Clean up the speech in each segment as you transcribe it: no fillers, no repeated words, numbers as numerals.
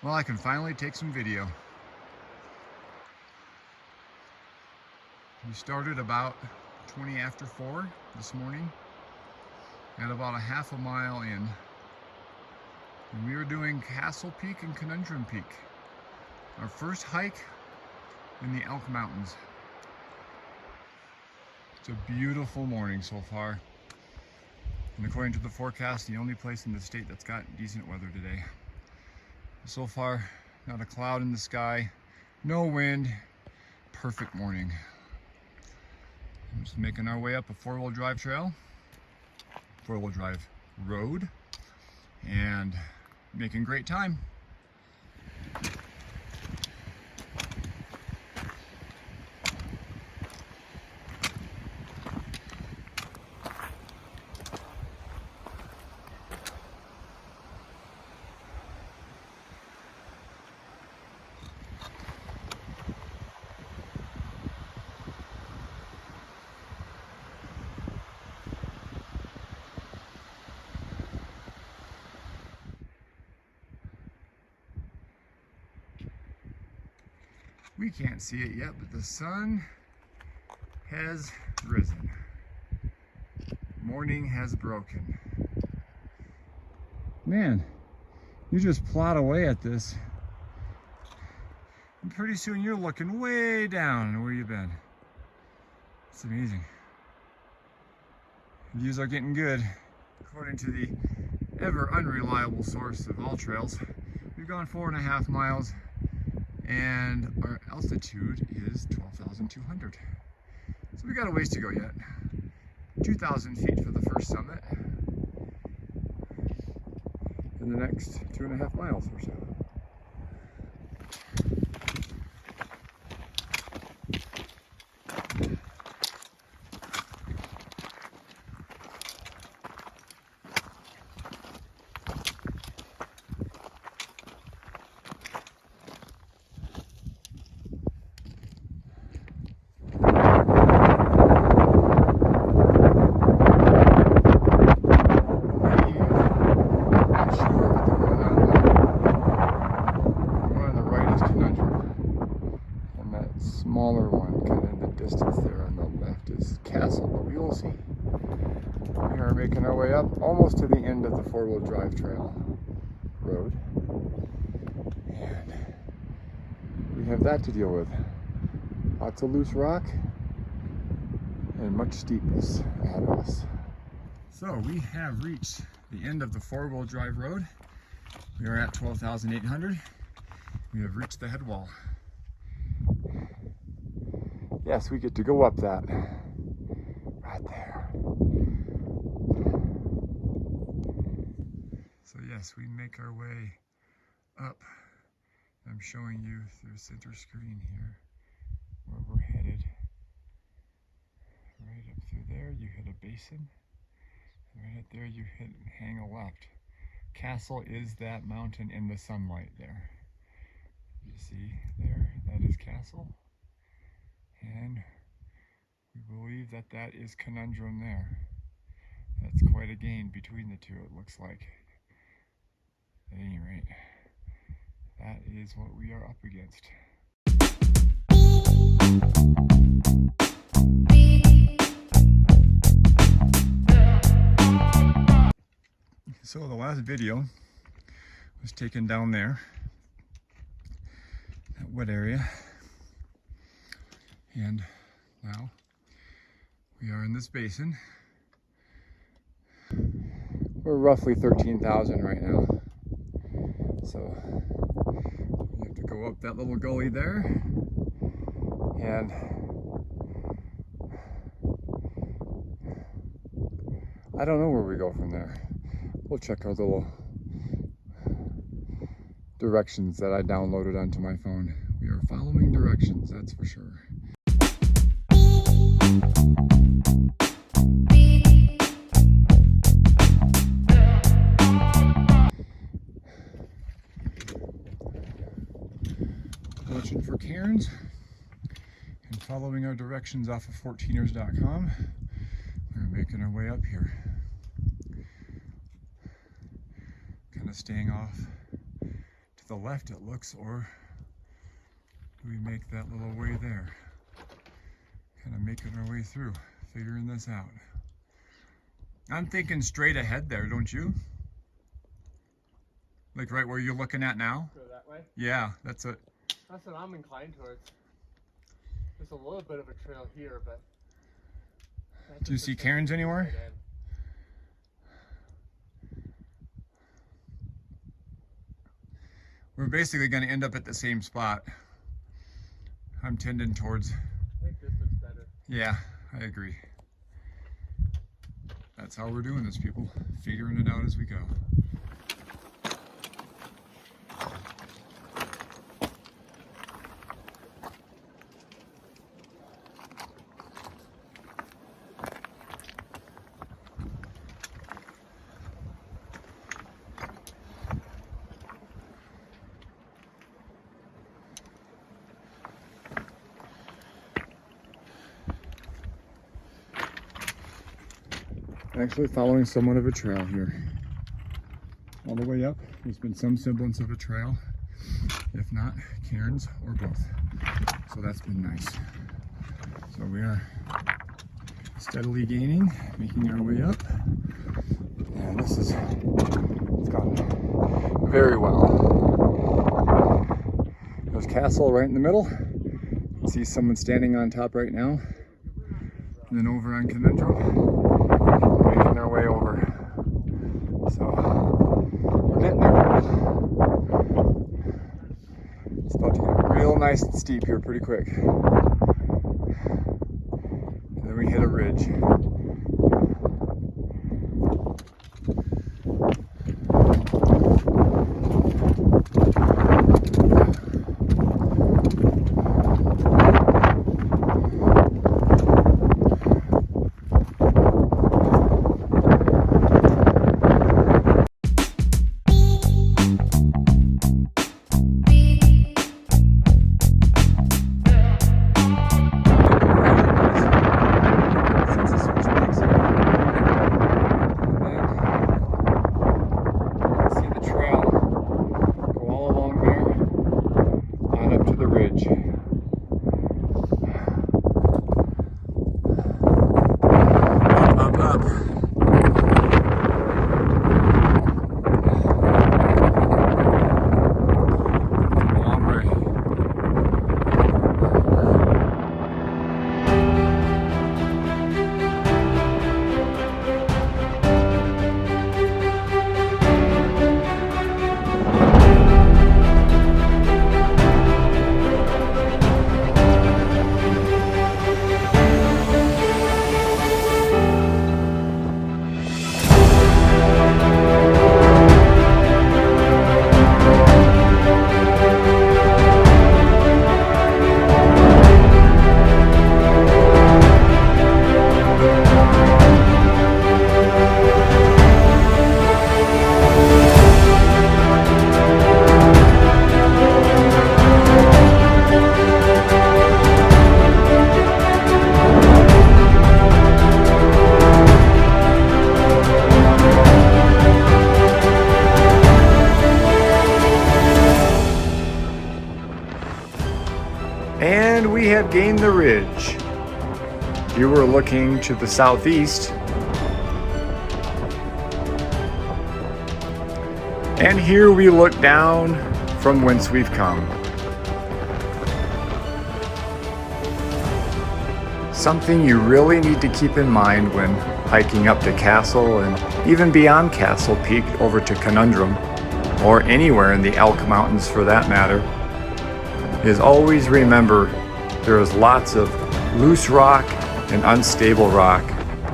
Well, I can finally take some video. We started about 20 after 4 this morning, at about a half a mile in. And we were doing Castle Peak and Conundrum Peak. Our first hike in the Elk Mountains. It's a beautiful morning so far. And according to the forecast, the only place in the state that's got decent weather today. So far, not a cloud in the sky, no wind, perfect morning. I'm just making our way up a four-wheel drive trail, four-wheel drive road, and making great time. We can't see it yet, but the sun has risen. Morning has broken. Man, you just plod away at this, and pretty soon you're looking way down where you've been. It's amazing. Views are getting good. According to the ever unreliable source of all trails, we've gone 4.5 miles. And our altitude is 12,200. So we got a ways to go yet. 2,000 feet for the first summit. And the next 2.5 miles or so. Smaller one, kind of in the distance there on the left, is Castle, but we will see. We are making our way up almost to the end of the four-wheel drive trail road, and we have that to deal with. Lots of loose rock and much steepness ahead of us. So we have reached the end of the four-wheel drive road, We are at 12,800. We have reached the head wall. Yes, we get to go up that. Right there. So yes, we make our way up. I'm showing you through center screen here where we're headed. Right up through there, you hit a basin. Right up there, you hang a left. Castle is that mountain in the sunlight there. You see there, that is Castle. And we believe that that is Conundrum there. That's quite a gain between the two, it looks like. At any rate, that is what we are up against. So the last video was taken down there, that wet area, and now we are in this basin. We're roughly 13,000 right now, so we have to go up that little gully there, and I don't know where we go from there. We'll check our little directions that I downloaded onto my phone. We are following directions, that's for sure. Watching for cairns and following our directions off of 14ers.com. We're making our way up here. Kind of staying off to the left it looks, or do we make that little way there? Kind of making our way through, figuring this out. I'm thinking straight ahead there, don't you? Like right where you're looking at now? Go that way? Yeah, that's it. That's what I'm inclined towards. There's a little bit of a trail here, but... Do you see cairns anywhere? We're basically going to end up at the same spot. I'm tending towards... I think this looks better. Yeah, I agree. That's how we're doing this, people. Figuring it out as we go. Actually following somewhat of a trail here. All the way up, there's been some semblance of a trail, if not cairns or both. So that's been nice. So we are steadily gaining, making our way up. And this is, it's gone very well. There's Castle right in the middle. You can see someone standing on top right now. And then over on Conundrum. Making our way over. So we're getting there. It's about to get real nice and steep here pretty quick. And then we hit a ridge. have gained the ridge. You were looking to the southeast. And here we look down from whence we've come. Something you really need to keep in mind when hiking up to Castle and even beyond Castle Peak over to Conundrum, or anywhere in the Elk Mountains for that matter, is always remember there is lots of loose rock and unstable rock.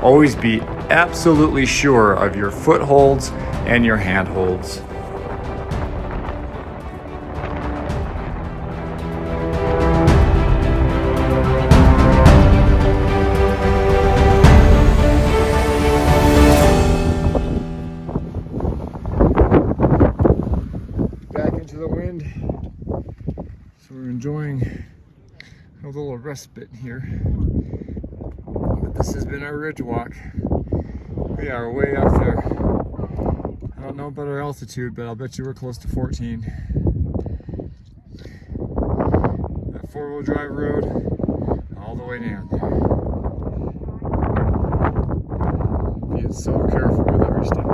Always be absolutely sure of your footholds and your handholds. Back into the wind, so we're enjoying a little respite here. But this has been our ridge walk. We are way up there. I don't know about our altitude, but I'll bet you we're close to 14. That four-wheel drive road all the way down there. Being so careful with every step.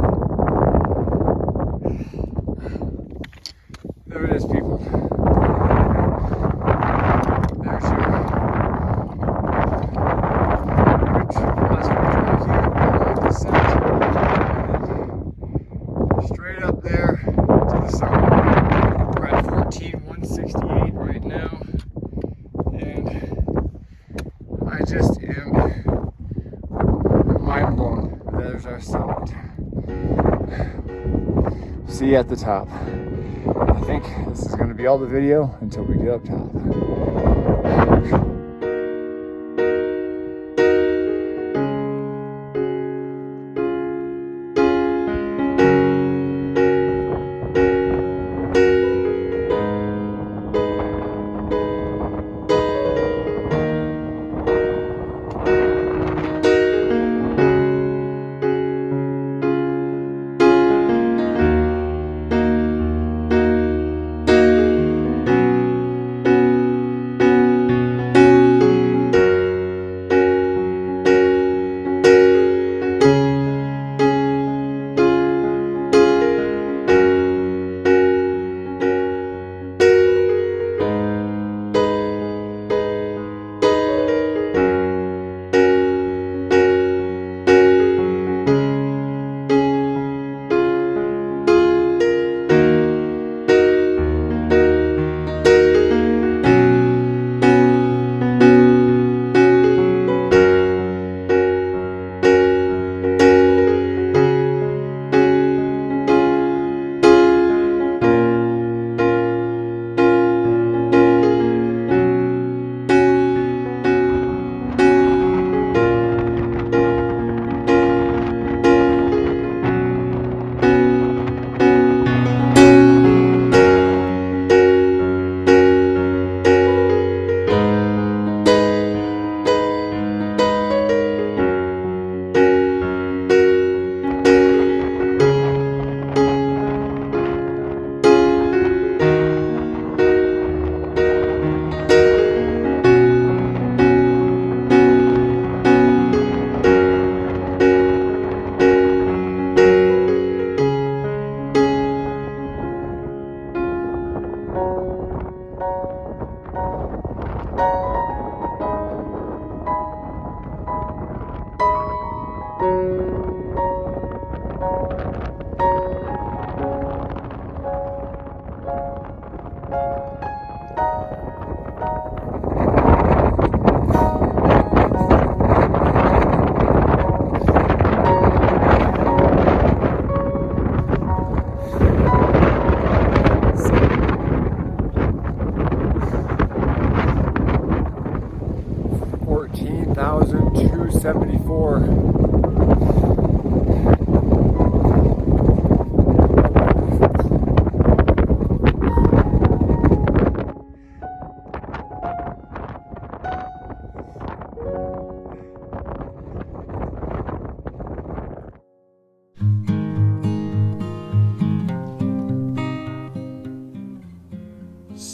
There it is, people. There's your straight up there to the sun. We're at 14,168 right now, and I just am mind blown. There's our summit. See you at the top. I think this is going to be all the video until we get up top.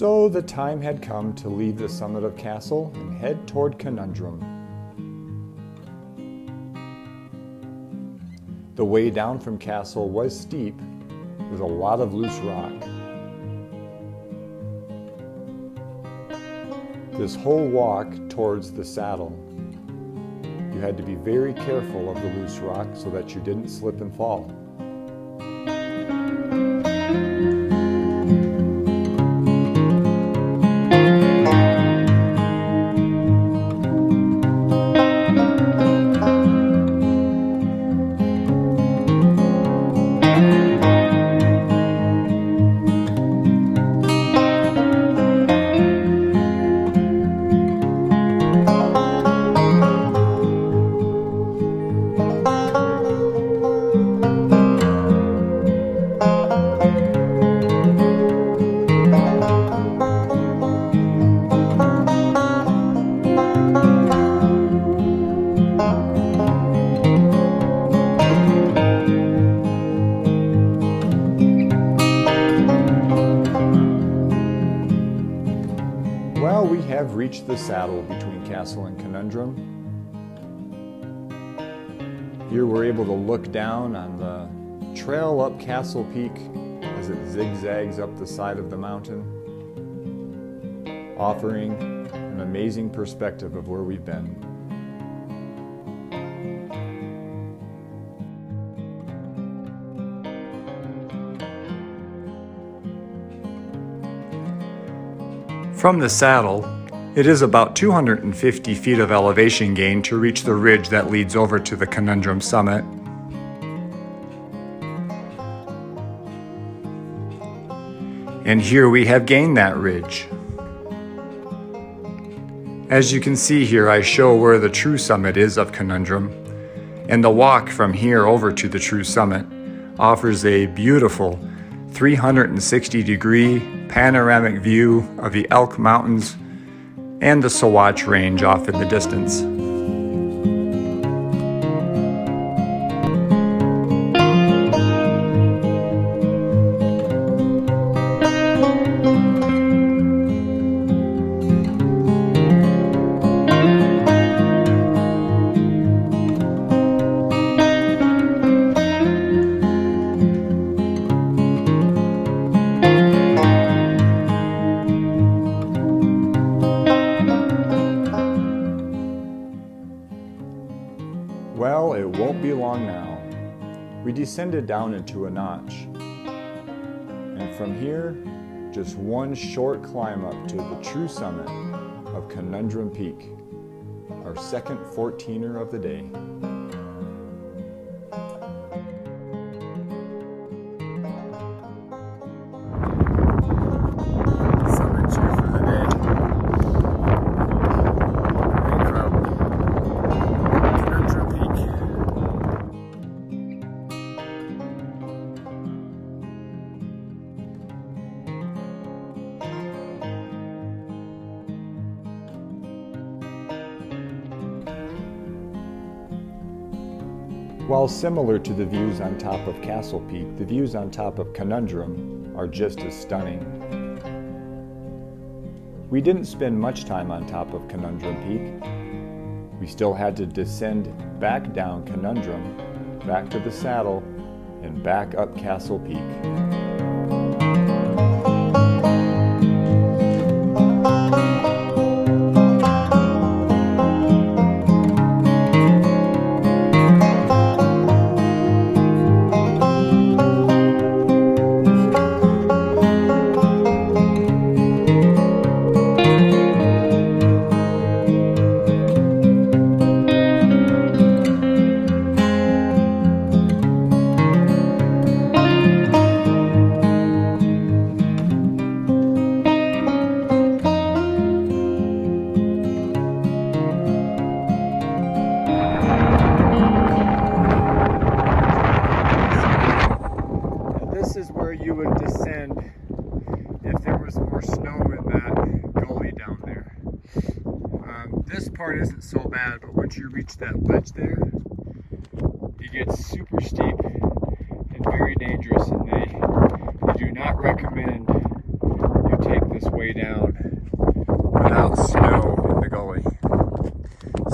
So the time had come to leave the summit of Castle and head toward Conundrum. The way down from Castle was steep with a lot of loose rock. This whole walk towards the saddle, you had to be very careful of the loose rock so that you didn't slip and fall. Well, we have reached the saddle between Castle and Conundrum. Here we're able to look down on the trail up Castle Peak as it zigzags up the side of the mountain, offering an amazing perspective of where we've been. From the saddle, it is about 250 feet of elevation gain to reach the ridge that leads over to the Conundrum summit. And here we have gained that ridge. As you can see here, I show where the true summit is of Conundrum, and the walk from here over to the true summit offers a beautiful 360-degree panoramic view of the Elk Mountains and the Sawatch Range off in the distance. Well, it won't be long now. We descended down into a notch. And from here, just one short climb up to the true summit of Conundrum Peak, our second 14er of the day. Summit cheer for the day. While similar to the views on top of Castle Peak, the views on top of Conundrum are just as stunning. We didn't spend much time on top of Conundrum Peak. We still had to descend back down Conundrum, back to the saddle, and back up Castle Peak. This is where you would descend if there was more snow in that gully down there. This part isn't so bad, but once you reach that ledge there, it gets super steep and very dangerous, and they do not recommend you take this this way down without snow in the gully.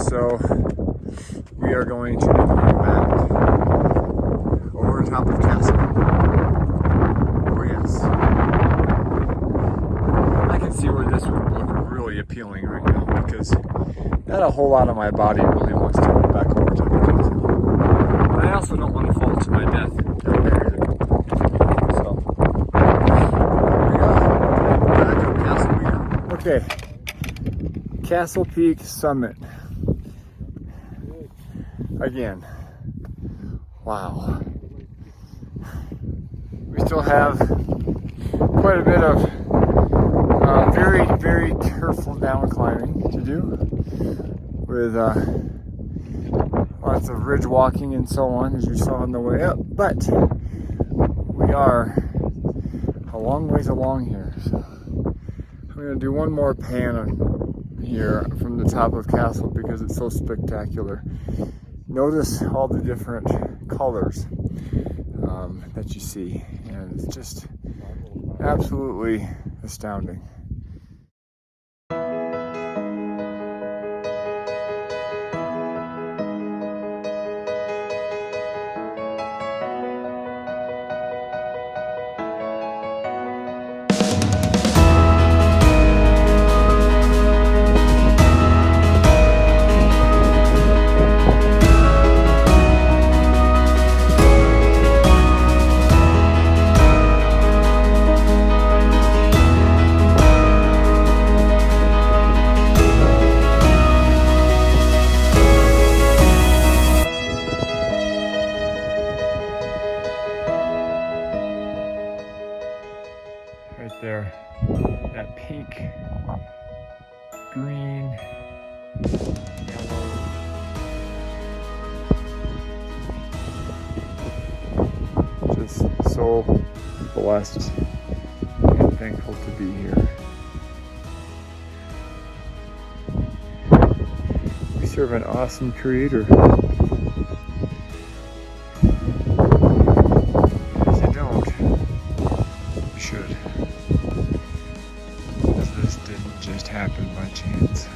So we are going to be going back over the top of Castle. Oh yes. I can see where this would look really appealing right now because not a whole lot of my body really wants to go back over top of Castle. But I also don't want to fall to my death down there either. So, here we go. Back up Castle we go. Okay. Castle Peak Summit. Again. Wow. We still have quite a bit of very, very careful down climbing to do with lots of ridge walking and so on, as you saw on the way up. But we are a long ways along here. So I'm going to do one more pan on here from the top of Castle because it's so spectacular. Notice all the different colors that you see, and it's just absolutely astounding. Right there, that pink, green, yellow. Just so blessed and thankful to be here. We serve an awesome creator. If you don't, you should. This didn't just happen by chance.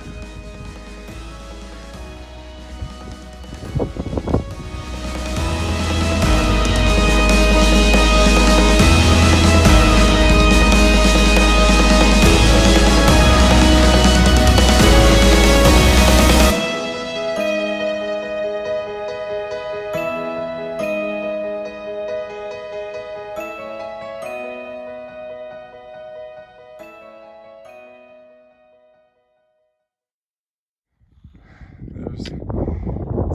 There's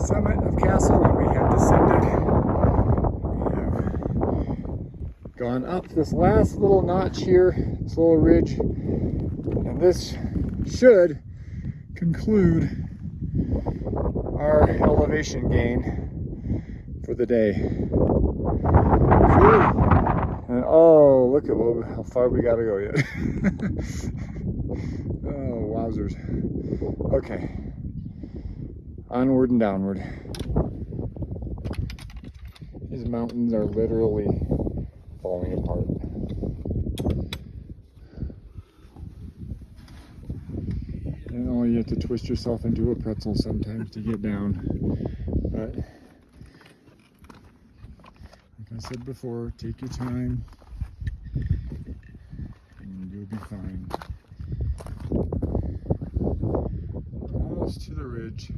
summit of Castle, and we have descended. We have gone up this last little notch here, this little ridge, and this should conclude our elevation gain for the day. And oh, look at how far we gotta go yet. Oh, wowzers. Okay. Onward and downward. These mountains are literally falling apart. And oh, you have to twist yourself into a pretzel sometimes to get down. But like I said before, take your time and you'll be fine. Almost to the ridge.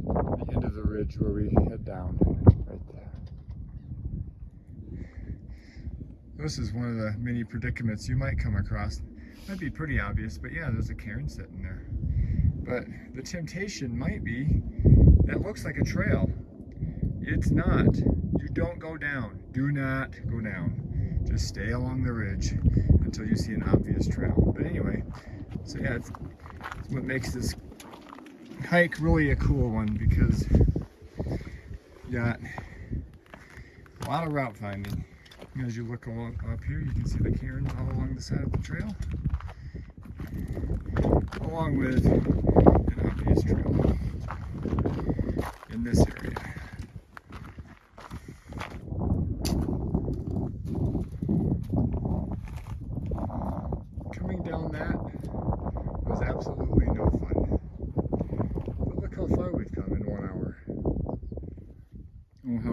The end of the ridge where we head down, right there. This is one of the many predicaments you might come across. Might be pretty obvious, but yeah, there's a cairn sitting there. But the temptation might be, that looks like a trail. It's not. You don't go down. Do not go down. Just stay along the ridge until you see an obvious trail. But anyway, so yeah, it's what makes this hike really a cool one, because you got a lot of route finding. As you look along up here, you can see the cairns all along the side of the trail, along with an obvious trail in this area.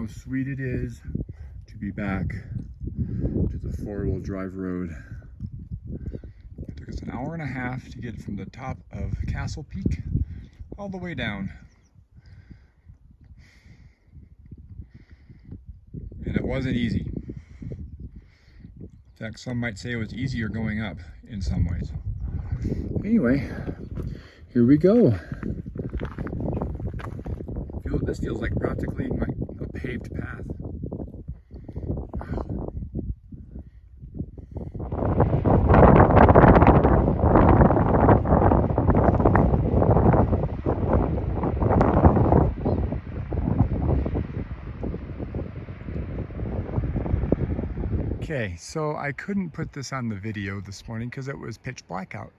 how sweet it is to be back to the four-wheel drive road. It took us an hour and a half to get from the top of Castle Peak all the way down. And it wasn't easy. In fact, some might say it was easier going up in some ways. Anyway, here we go. This feels like practically a paved path. Okay, so I couldn't put this on the video this morning because it was pitch black out.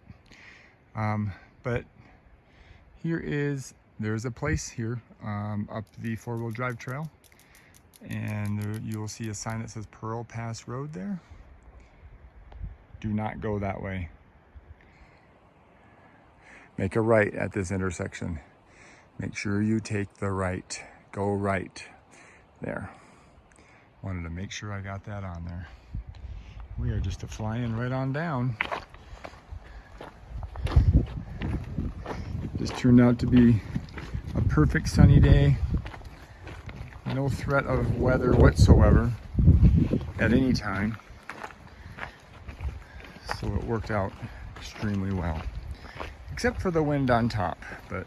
But there's a place here up the four-wheel drive trail, and you'll see a sign that says Pearl Pass Road there. Do not go that way. Make a right at this intersection. Make sure you take the right. Go right there. Wanted to make sure I got that on there. We are just flying right on down. This turned out to be a perfect sunny day. No threat of weather whatsoever at any time. So it worked out extremely well. Except for the wind on top, but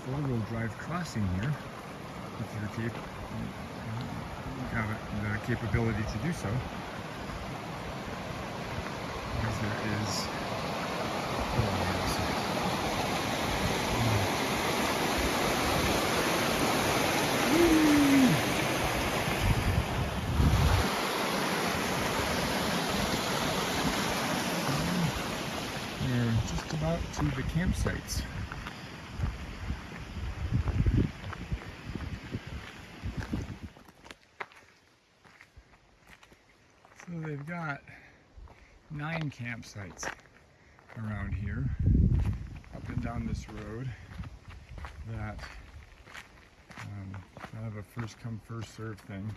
four-wheel drive crossing here if you have the capability to do so, because there is we're just about to the campsites. So they've got 9 campsites around here, up and down this road, that kind of a first come first serve thing.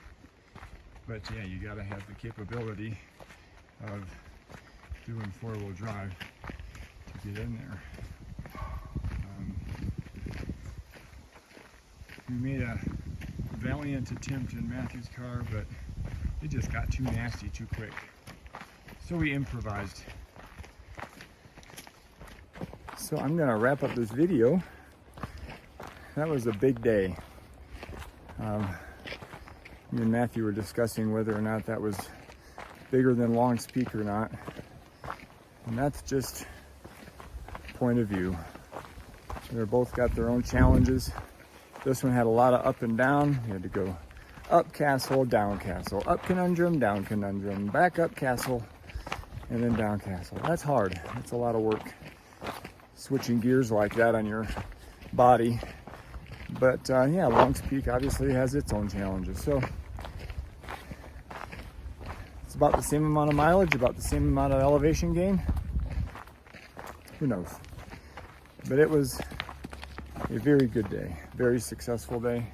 But yeah, you got to have the capability of doing four-wheel drive to get in there. We made a valiant attempt in Matthew's car, but it just got too nasty too quick. So we improvised. So I'm gonna wrap up this video. That was a big day. Me and Matthew were discussing whether or not that was bigger than Long's Peak or not. And that's just point of view. They're both got their own challenges. This one had a lot of up and down. You had to go up Castle, down Castle, up Conundrum, down Conundrum, back up Castle, and then down Castle. That's hard. It's a lot of work switching gears like that on your body. But yeah, Long's Peak obviously has its own challenges. So it's about the same amount of mileage, about the same amount of elevation gain. Who knows? But it was a very good day, very successful day.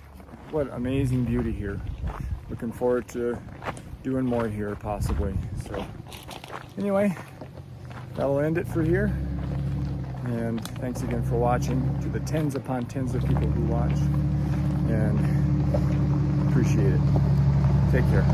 What amazing beauty here. Looking forward to doing more here possibly. So anyway, that'll end it for here. And thanks again for watching, to the tens upon tens of people who watch, and appreciate it. Take care.